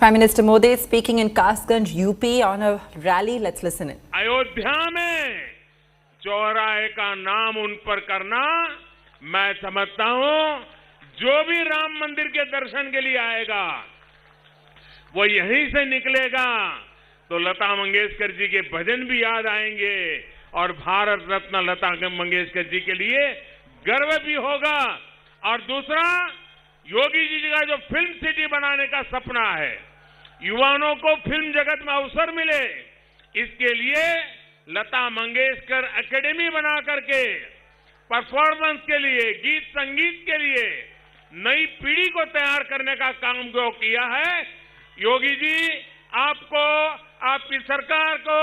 Prime Minister Modi is speaking in Kasganj, UP on a rally. Let's listen in. Ayodhya में चौराहे का नाम उन पर करना, मैं समझता हूं जो भी राम मंदिर के दर्शन के लिए आएगा वो यहीं से निकलेगा तो लता मंगेशकर जी के भजन भी याद आएंगे और भारत रत्न लता मंगेशकर जी के लिए गर्व भी होगा। और दूसरा, योगी जी का जो फिल्म सिटी बनाने का सपना है, युवाओं को फिल्म जगत में अवसर मिले, इसके लिए लता मंगेशकर एकेडमी बना करके परफॉर्मेंस के लिए, गीत संगीत के लिए नई पीढ़ी को तैयार करने का काम जो किया है, योगी जी आपको, आपकी सरकार को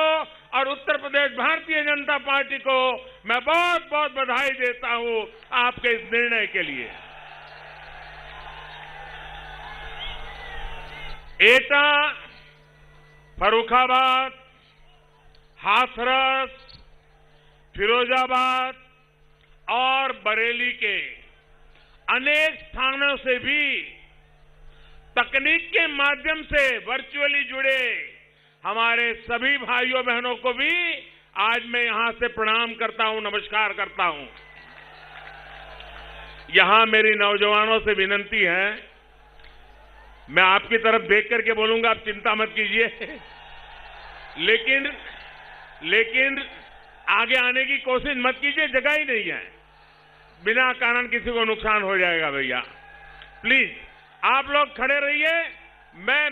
और उत्तर प्रदेश भारतीय जनता पार्टी को मैं बहुत बहुत बधाई देता हूं आपके इस निर्णय के लिए। एटा, फर्रुखाबाद, हाथरस, फिरोजाबाद और बरेली के अनेक स्थानों से भी तकनीक के माध्यम से वर्चुअली जुड़े हमारे सभी भाइयों बहनों को भी आज मैं यहां से प्रणाम करता हूं, नमस्कार करता हूं। यहां मेरी नौजवानों से विनती है, मैं आपकी तरफ देख करके बोलूंगा, आप चिंता मत कीजिए, लेकिन आगे आने की कोशिश मत कीजिए, जगह ही नहीं है, बिना कारण किसी को नुकसान हो जाएगा। भैया प्लीज आप लोग खड़े रहिए,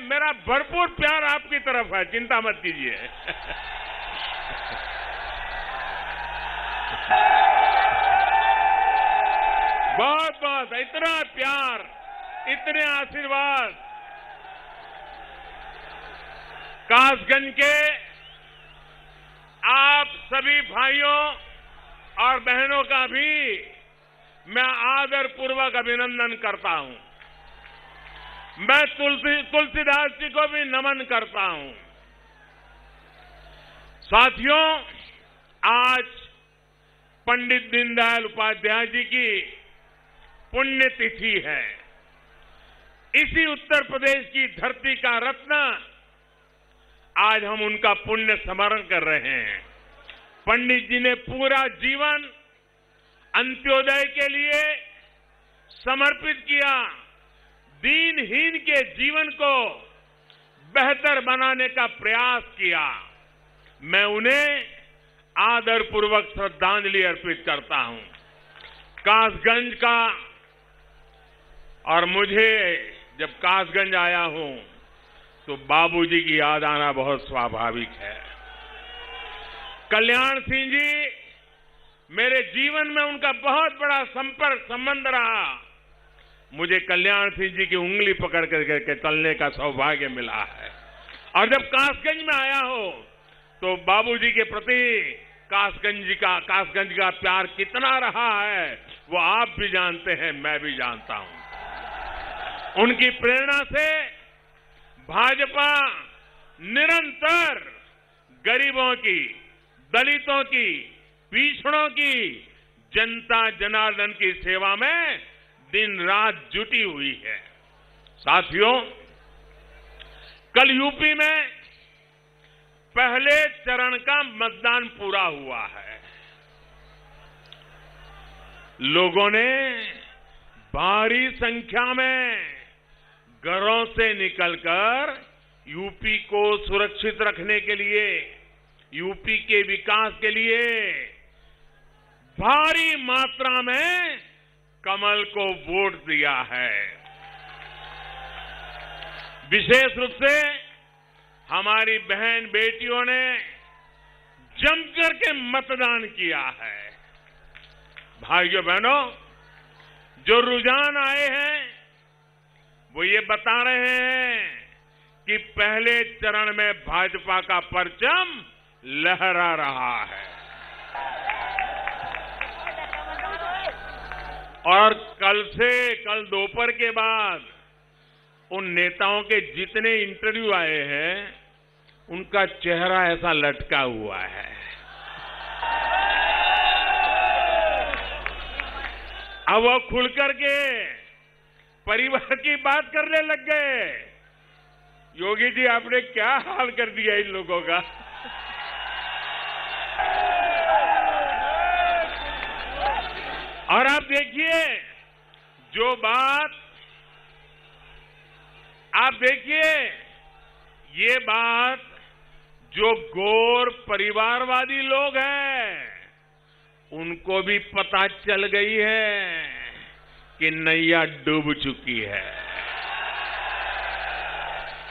मेरा भरपूर प्यार आपकी तरफ है, चिंता मत कीजिए। बहुत बहुत इतना प्यार, इतने आशीर्वाद कासगंज के आप सभी भाइयों और बहनों का भी मैं आदर पूर्वक अभिनंदन करता हूं। मैं तुलसीदास जी को भी नमन करता हूं। साथियों, आज पंडित दीनदयाल उपाध्याय जी की पुण्यतिथि है। इसी उत्तर प्रदेश की धरती का रत्न आज हम उनका पुण्य स्मरण कर रहे हैं। पंडित जी ने पूरा जीवन अंत्योदय के लिए समर्पित किया, दीनहीन के जीवन को बेहतर बनाने का प्रयास किया। मैं उन्हें आदरपूर्वक श्रद्धांजलि अर्पित करता हूं। कासगंज का, और मुझे जब कासगंज आया हूं तो बाबूजी की याद आना बहुत स्वाभाविक है। कल्याण सिंह जी, मेरे जीवन में उनका बहुत बड़ा संबंध रहा। मुझे कल्याण सिंह जी की उंगली पकड़ करके चलने का सौभाग्य मिला है। और जब कासगंज में आया हो तो बाबूजी के प्रति कासगंज का प्यार कितना रहा है वो आप भी जानते हैं, मैं भी जानता हूं। उनकी प्रेरणा से भाजपा निरंतर गरीबों की, दलितों की, पिछड़ों की, जनता जनार्दन की सेवा में दिन रात जुटी हुई है। साथियों, कल यूपी में पहले चरण का मतदान पूरा हुआ है। लोगों ने भारी संख्या में घरों से निकलकर यूपी को सुरक्षित रखने के लिए, यूपी के विकास के लिए भारी मात्रा में कमल को वोट दिया है। विशेष रूप से हमारी बहन बेटियों ने जमकर के मतदान किया है। भाइयों बहनों, जो रुझान आए हैं वो ये बता रहे हैं कि पहले चरण में भाजपा का परचम लहरा रहा है। और कल दोपहर के बाद उन नेताओं के जितने इंटरव्यू आए हैं उनका चेहरा ऐसा लटका हुआ है। अब वो खुलकर के परिवार की बात करने लग गए। योगी जी आपने क्या हाल कर दिया इन लोगों का। और आप देखिए जो बात, आप देखिए ये बात जो गौर परिवारवादी लोग हैं उनको भी पता चल गई है कि नैया डूब चुकी है।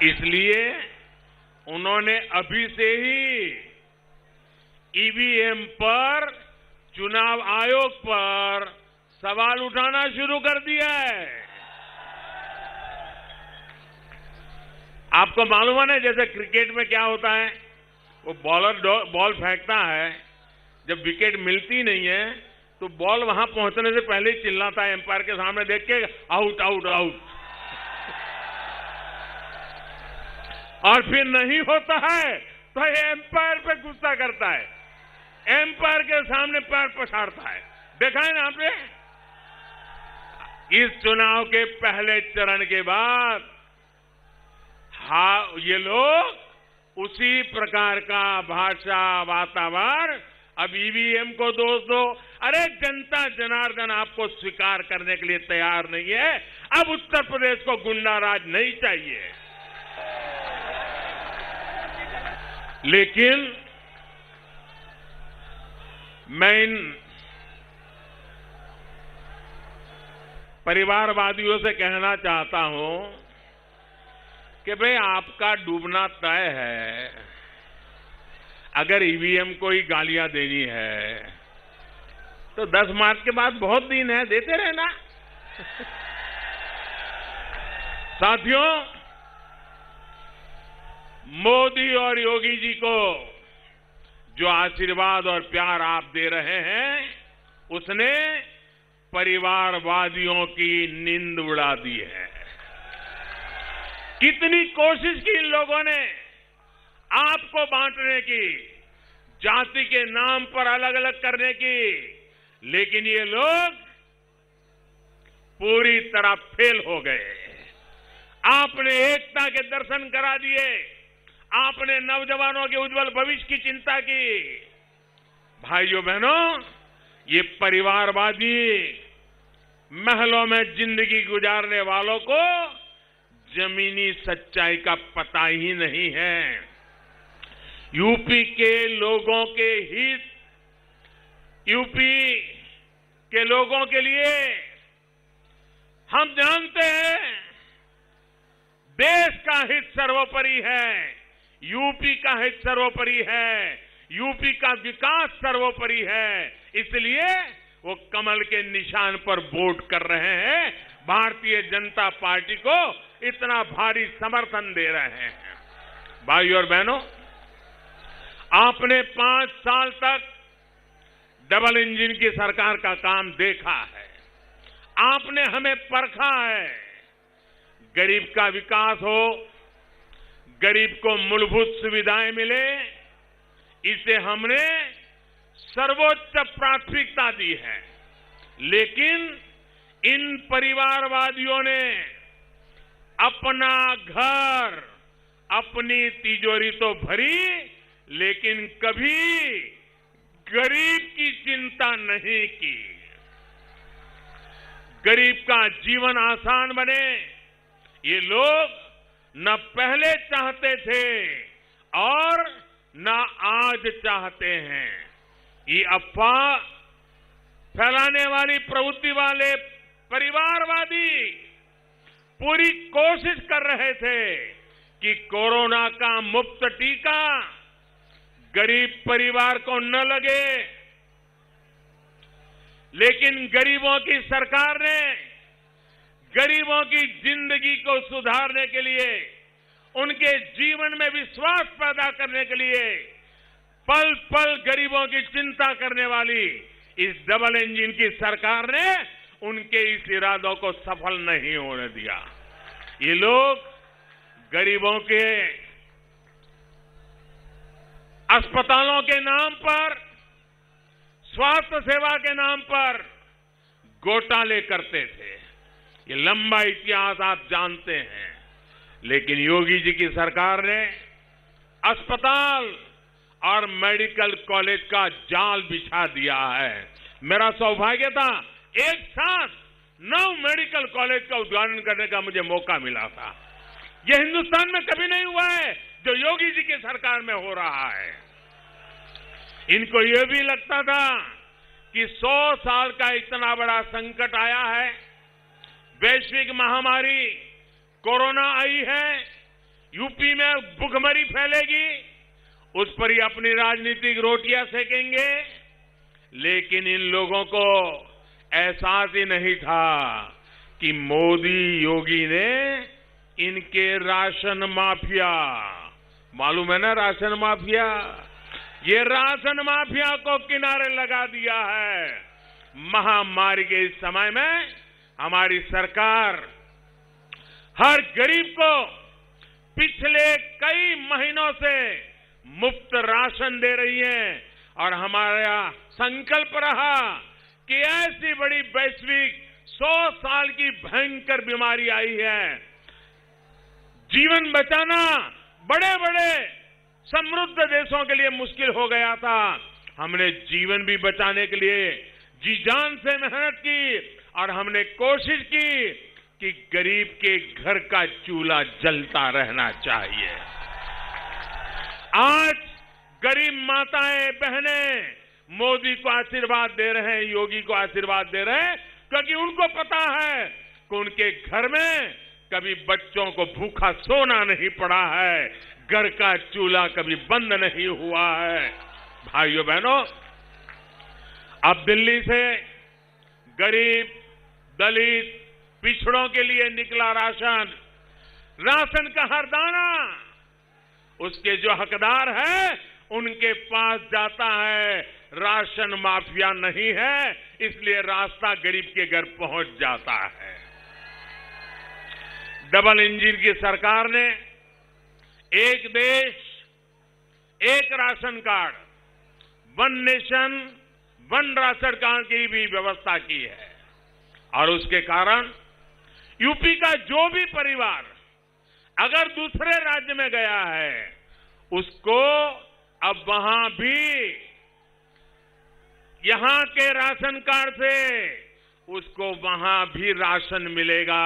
इसलिए उन्होंने अभी से ही ईवीएम पर, चुनाव आयोग पर सवाल उठाना शुरू कर दिया है। आपको मालूम है ना, जैसे क्रिकेट में क्या होता है, वो बॉलर बॉल फेंकता है, जब विकेट मिलती नहीं है तो बॉल वहां पहुंचने से पहले ही चिल्लाता है एम्पायर के सामने देख के, आउट आउट आउट। और फिर नहीं होता है तो ये एम्पायर पे गुस्सा करता है, एम्पायर के सामने पैर पछाड़ता है। देखा है ना आपने। इस चुनाव के पहले चरण के बाद ये लोग उसी प्रकार का भाषा वातावरण अब ईवीएम को दोष दो। अरे जनता जनार्दन आपको स्वीकार करने के लिए तैयार नहीं है। अब उत्तर प्रदेश को गुंडा राज नहीं चाहिए। लेकिन मैं इन परिवारवादियों से कहना चाहता हूं कि भाई आपका डूबना तय है। अगर ईवीएम को ही गालियां देनी है तो 10 मार्च के बाद बहुत दिन है, देते रहना। साथियों, मोदी और योगी जी को जो आशीर्वाद और प्यार आप दे रहे हैं उसने परिवारवादियों की नींद उड़ा दी है। कितनी कोशिश की इन लोगों ने आपको बांटने की, जाति के नाम पर अलग अलग करने की, लेकिन ये लोग पूरी तरह फेल हो गए। आपने एकता के दर्शन करा दिए, आपने नौजवानों के उज्जवल भविष्य की चिंता की। भाइयों बहनों, ये परिवारवादी महलों में जिंदगी गुजारने वालों को जमीनी सच्चाई का पता ही नहीं है। यूपी के लोगों के हित, यूपी के लोगों के लिए हम जानते हैं देश का हित सर्वोपरि है, यूपी का हित सर्वोपरि है, यूपी का विकास सर्वोपरि है। इसलिए वो कमल के निशान पर वोट कर रहे हैं, भारतीय जनता पार्टी को इतना भारी समर्थन दे रहे हैं। भाइयों और बहनों, आपने 5 साल तक डबल इंजन की सरकार का काम देखा है, आपने हमें परखा है। गरीब का विकास हो, गरीब को मूलभूत सुविधाएं मिले, इसे हमने सर्वोच्च प्राथमिकता दी है। लेकिन इन परिवारवादियों ने अपना घर, अपनी तिजोरी तो भरी, लेकिन कभी गरीब की चिंता नहीं की। गरीब का जीवन आसान बने, ये लोग न पहले चाहते थे और न आज चाहते हैं। ये अफवाह फैलाने वाली प्रवृत्ति वाले परिवारवादी पूरी कोशिश कर रहे थे कि कोरोना का मुफ्त टीका गरीब परिवार को न लगे, लेकिन गरीबों की सरकार ने गरीबों की जिंदगी को सुधारने के लिए, उनके जीवन में विश्वास पैदा करने के लिए पल पल गरीबों की चिंता करने वाली इस डबल इंजन की सरकार ने उनके इस इरादों को सफल नहीं होने दिया। ये लोग गरीबों के अस्पतालों के नाम पर, स्वास्थ्य सेवा के नाम पर घोटाले करते थे। ये लंबा इतिहास आप जानते हैं। लेकिन योगी जी की सरकार ने अस्पताल और मेडिकल कॉलेज का जाल बिछा दिया है। मेरा सौभाग्य था एक साथ 9 मेडिकल कॉलेज का उद्घाटन करने का मुझे मौका मिला था। यह हिंदुस्तान में कभी नहीं हुआ है जो योगी जी की सरकार में हो रहा है। इनको यह भी लगता था कि 100 साल का इतना बड़ा संकट आया है, वैश्विक महामारी कोरोना आई है, यूपी में भुखमरी फैलेगी, उस पर ही अपनी राजनीतिक रोटियां सेकेंगे। लेकिन इन लोगों को एहसास ही नहीं था कि मोदी योगी ने इनके राशन माफिया, मालूम है ना राशन माफिया, ये राशन माफिया को किनारे लगा दिया है। महामारी के इस समय में हमारी सरकार हर गरीब को पिछले कई महीनों से मुफ्त राशन दे रही है और हमारा संकल्प रहा कि ऐसी बड़ी वैश्विक 100 साल की भयंकर बीमारी आई है, जीवन बचाना बड़े बड़े समृद्ध देशों के लिए मुश्किल हो गया था। हमने जीवन भी बचाने के लिए जी जान से मेहनत की और हमने कोशिश की कि गरीब के घर का चूल्हा जलता रहना चाहिए। आज गरीब माताएं बहनें मोदी को आशीर्वाद दे रहे हैं, योगी को आशीर्वाद दे रहे हैं, क्योंकि उनको पता है कि उनके घर में कभी बच्चों को भूखा सोना नहीं पड़ा है, घर का चूल्हा कभी बंद नहीं हुआ है। भाइयों बहनों, अब दिल्ली से गरीब, दलित, पिछड़ों के लिए निकला राशन का हर दाना उसके जो हकदार है उनके पास जाता है। राशन माफिया नहीं है, इसलिए रास्ता गरीब के घर पहुंच जाता है। डबल इंजन की सरकार ने एक देश एक ration card, one nation one ration card की भी व्यवस्था की है और उसके कारण यूपी का जो भी परिवार अगर दूसरे राज्य में गया है उसको अब वहां भी यहां के राशन कार्ड से उसको वहां भी राशन मिलेगा।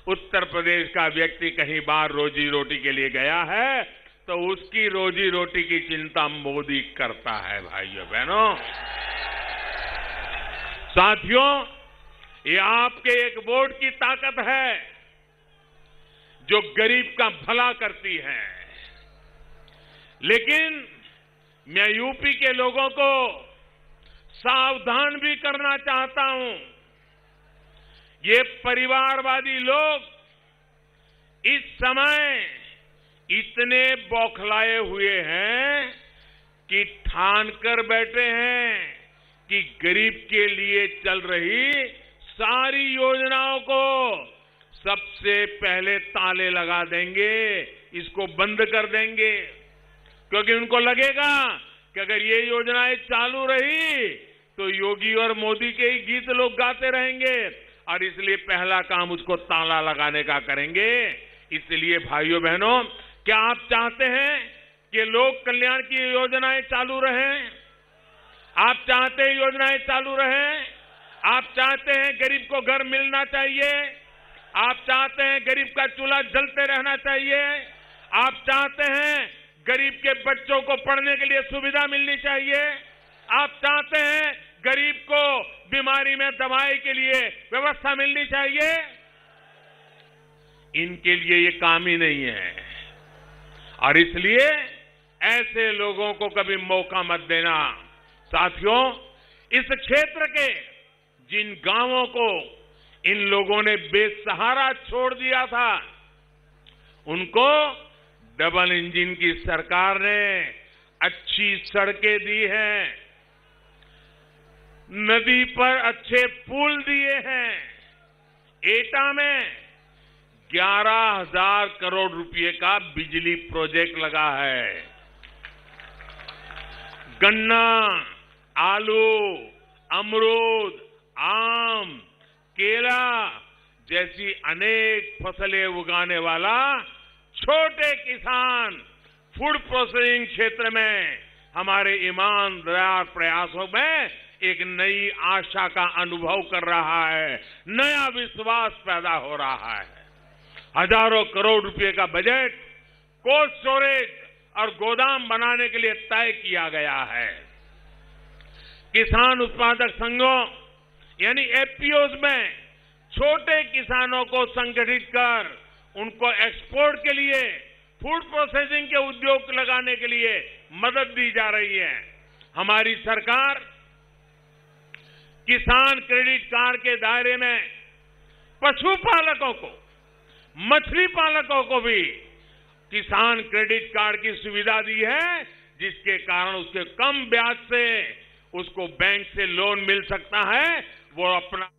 उत्तर प्रदेश का व्यक्ति कहीं बाहर रोजी रोटी के लिए गया है तो उसकी रोजी रोटी की चिंता मोदी करता है। भाइयों बहनों, साथियों, ये आपके एक वोट की ताकत है जो गरीब का भला करती है। लेकिन मैं यूपी के लोगों को सावधान भी करना चाहता हूं। ये परिवारवादी लोग इस समय इतने बौखलाए हुए हैं कि ठान कर बैठे हैं कि गरीब के लिए चल रही सारी योजनाओं को सबसे पहले ताले लगा देंगे, इसको बंद कर देंगे, क्योंकि उनको लगेगा कि अगर ये योजनाएं चालू रही तो योगी और मोदी के ही गीत लोग गाते रहेंगे और इसलिए पहला काम उसको ताला लगाने का करेंगे। इसलिए भाइयों बहनों, क्या आप चाहते हैं कि लोक कल्याण की योजनाएं चालू रहें? आप चाहते हैं योजनाएं चालू रहें? आप चाहते हैं गरीब को घर मिलना चाहिए? आप चाहते हैं गरीब का चूल्हा जलते रहना चाहिए? आप चाहते हैं गरीब के बच्चों को पढ़ने के लिए सुविधा मिलनी चाहिए? आप चाहते हैं गरीब को बीमारी में दवाई के लिए व्यवस्था मिलनी चाहिए? इनके लिए ये काम ही नहीं है और इसलिए ऐसे लोगों को कभी मौका मत देना। साथियों, इस क्षेत्र के जिन गांवों को इन लोगों ने बेसहारा छोड़ दिया था उनको डबल इंजन की सरकार ने अच्छी सड़कें दी हैं, नदी पर अच्छे पुल दिए हैं। एटा में 11,000 करोड़ रुपए का बिजली प्रोजेक्ट लगा है। गन्ना, आलू, अमरूद, आम, केला जैसी अनेक फसलें उगाने वाला छोटे किसान फूड प्रोसेसिंग क्षेत्र में हमारे ईमानदार प्रयासों में एक नई आशा का अनुभव कर रहा है, नया विश्वास पैदा हो रहा है। हजारों करोड़ रुपए का बजट कोल्ड स्टोरेज और गोदाम बनाने के लिए तय किया गया है। किसान उत्पादक संघों यानी एफपीओज में छोटे किसानों को संगठित कर उनको एक्सपोर्ट के लिए, फूड प्रोसेसिंग के उद्योग लगाने के लिए मदद दी जा रही है। हमारी सरकार किसान क्रेडिट कार्ड के दायरे में पशुपालकों को, मछली पालकों को भी किसान क्रेडिट कार्ड की सुविधा दी है, जिसके कारण उसके कम ब्याज से उसको बैंक से लोन मिल सकता है। वो अपना